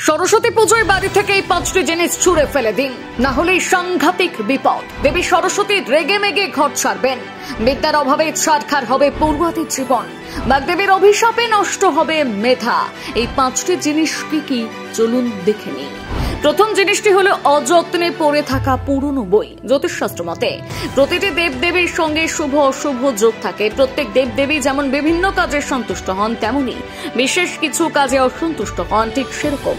সরস্বতী পুজোয় বাড়ি থেকে এই 5টি জিনিস ছুঁড়ে ফেলে দিন, না হলে সাংঘাতিক বিপদ। দেবী সরস্বতী রেগে মেগে ঘর ছাড়বেন। বিদ্যার অভাবে ছারখার হবে পড়ুয়াদের জীবন। বাগদেবীর অভিশাপে নষ্ট হবে মেধা। এই 5টি জিনিস কি কি চলুন দেখে নিই। প্রথম জিনিসটি হলো অযত্নে পড়ে থাকা পুরনো বই। জ্যোতিষশাস্ত্র মতে প্রতিটি দেবদেবীর সঙ্গে শুভ অশুভ যোগ থাকে। প্রত্যেক দেবদেবী যেমন বিভিন্ন কাজে সন্তুষ্ট হন, তেমনি বিশেষ কিছু কাজে অসন্তুষ্ট হন। ঠিক সেরকম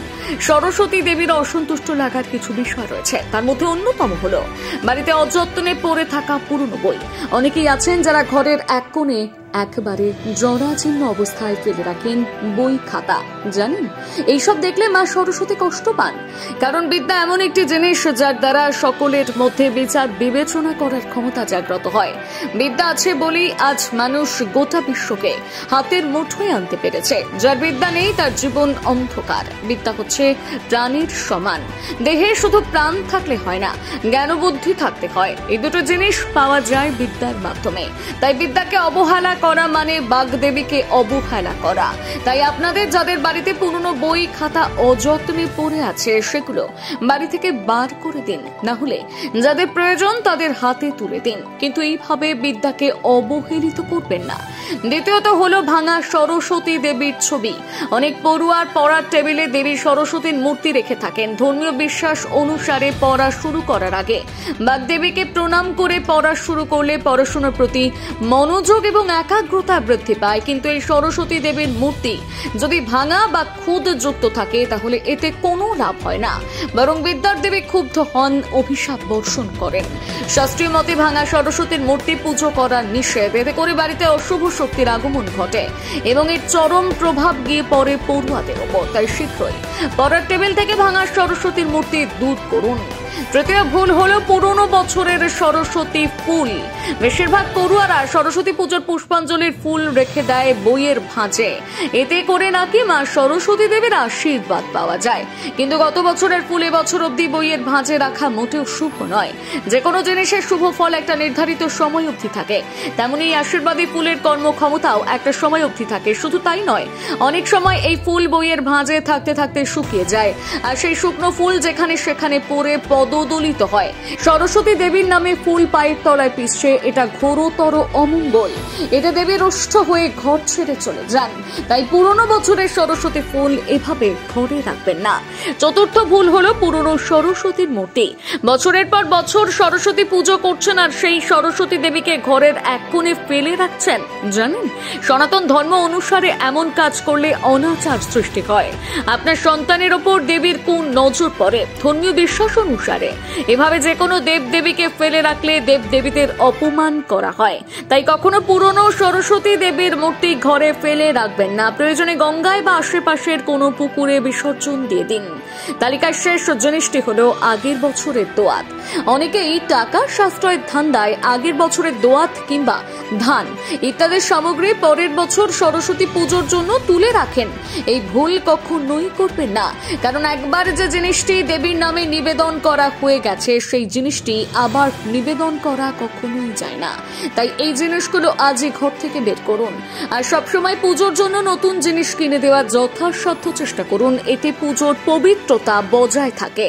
সরস্বতী দেবীর অসন্তুষ্ট লাগার কিছু বিষয় রয়েছে। তার মধ্যে অন্যতম হলো বাড়িতে অযত্নে পড়ে থাকা পুরনো বই। অনেকেই আছেন যারা ঘরের এক কোণে একেবারে জরাজীর্ণ অবস্থায় ফেলে রাখেন বই খাতা। জানেন, এইসব দেখলে মা সরস্বতী কষ্ট পান। কারণ বিদ্যা এমন একটি জিনিস যার দ্বারা সকলের মধ্যে বিচার বিবেচনা করার ক্ষমতা জাগ্রত হয়। বিদ্যা আছে বলেই আজ মানুষ গোটা বিশ্বকে হাতের মুঠোয় আনতে পেরেছে। যার বিদ্যা নেই তার জীবন অন্ধকার। বিদ্যা হচ্ছে প্রাণীর সমান। দেহে শুধু প্রাণ থাকলে হয় না, জ্ঞান বুদ্ধি থাকতে হয়। এই দুটো জিনিস পাওয়া যায় বিদ্যার মাধ্যমে। তাই বিদ্যাকে অবহেলা করা মানে বাগদেবীকে অবহেলা করা। তাই আপনাদের যাদের বাড়িতে পুরনো বই খাতা অযত্নে পড়ে আছে সেগুলো বাড়ি থেকে বার করে দিন, না হলে যাদের প্রয়োজন তাদের হাতে তুলে দিন। কিন্তু এইভাবে বিদ্যাকে অবহেলিত করবেন না। দ্বিতীয়ত হলো ভাঙা সরস্বতী দেবীর ছবি। অনেক পড়ুয়ার পড়ার টেবিলে দেবী সরস্বতীর মূর্তি রেখে থাকেন। ধর্মীয় বিশ্বাস অনুসারে পড়া শুরু করার আগে বাগদেবীকে প্রণাম করে পড়া শুরু করলে পড়াশোনার প্রতি মনোযোগ এবং একাগ্রতা বৃদ্ধি পায়। কিন্তু এই সরস্বতী দেবীর মূর্তি যদি ভাঙা বা খুদ যুক্ত থাকে তাহলে এতে কোনো লাভ হয় না, বরং বিদ্যার দেবী ক্ষুব্ধ হন, অভিশাপ বর্ষণ করেন। শাস্ত্রীয় মতে ভাঙা সরস্বতীর মূর্তি পুজো করা নিষেধ। এতে করে বাড়িতে অশুভ শক্তির আগমন ঘটে এবং এর চরম প্রভাব গিয়ে পড়ে পড়ুয়াদের ওপর। তাই শীঘ্রই পড়ার টেবিল থেকে ভাঙা সরস্বতীর মূর্তি দূর করুন। তৃতীয় ভুল হলো পুরনো বছরের সরস্বতী ফুল। বেশিরভাগ পড়ুয়ারা সরস্বতী পুজোর পুষ্পাঞ্জলির ফুল রেখে দেয় বইয়ের ভাঁজে। এতে করে নাকি মা সরস্বতী দেবীর আশীর্বাদ পাওয়া যায়। কিন্তু গত বছরের ফুল এবছর অব্দি বইয়ের ভাঁজে রাখা মোটেও শুভ নয়। যে কোনো জিনিসের শুভ ফল একটা নির্ধারিত সময় অবধি থাকে, তেমনি এই আশীর্বাদী ফুলের কর্মক্ষমতাও একটা সময় অবধি থাকে। শুধু তাই নয়, অনেক সময় এই ফুল বইয়ের ভাঁজে থাকতে থাকতে শুকিয়ে যায়, আর সেই শুকনো ফুল যেখানে সেখানে পড়ে পদদলিত হয়। সরস্বতী দেবীর নামে ফুল পায়ের তলায় পিছছে, এটা ঘোরতর অমঙ্গল। এটা দেবীর রুষ্ট হয়ে ঘর ছেড়ে চলে যান। তাই পুরনো বছরের সরস্বতী ফুল এভাবে ঘরে রাখবেন না। চতুর্থ ভুল হলো পুরনো সরস্বতীর মূর্তি। বছরের পর বছর সরস্বতী পুজো করছেন আর সেই সরস্বতী দেবীকে ঘরের এক কোণে ফেলে রাখছেন। জানেন, সনাতন ধর্ম অনুসারে এমন কাজ করলে অনাচার সৃষ্টি হয়। আপনার সন্তানের ওপর দেবীর কোন নজর পড়ে। ধর্মীয় বিশ্বাস অনুসারে এভাবে যে কোনো দেবদেবীকে ফেলে রাখলে দেবদেবীদের অপমান করা হয়। তাই কখনো পুরনো সরস্বতী দেবীর মূর্তি ঘরে ফেলে রাখবেন না। প্রয়োজনে গঙ্গায় বা আশেপাশের কোনো পুকুরে বিসর্জন দিয়ে দিন। তালিকার শেষ জিনিসটি হলো আগের বছরের দোয়াত। অনেকেই টাকা সাশ্রয়ের ধান্দায় আগের বছরের দোয়াত কিংবা ধান ইত্যাদি সামগ্রী পরের বছর সরস্বতী পুজোর জন্য তুলে রাখেন। এই ভুল কখনোই করবেন না, কারণ একবার যে জিনিসটি দেবীর নামে নিবেদন করা হয়ে গেছে সেই জিনিসটি আবার নিবেদন করা কখনোই যায় না। তাই এই জিনিসগুলো আজই ঘর থেকে বের করুন। আর সবসময় পুজোর জন্য নতুন জিনিস কিনে দেওয়ার যথাসাধ্য চেষ্টা করুন। এতে পুজোর পবিত্রতা বজায় থাকে।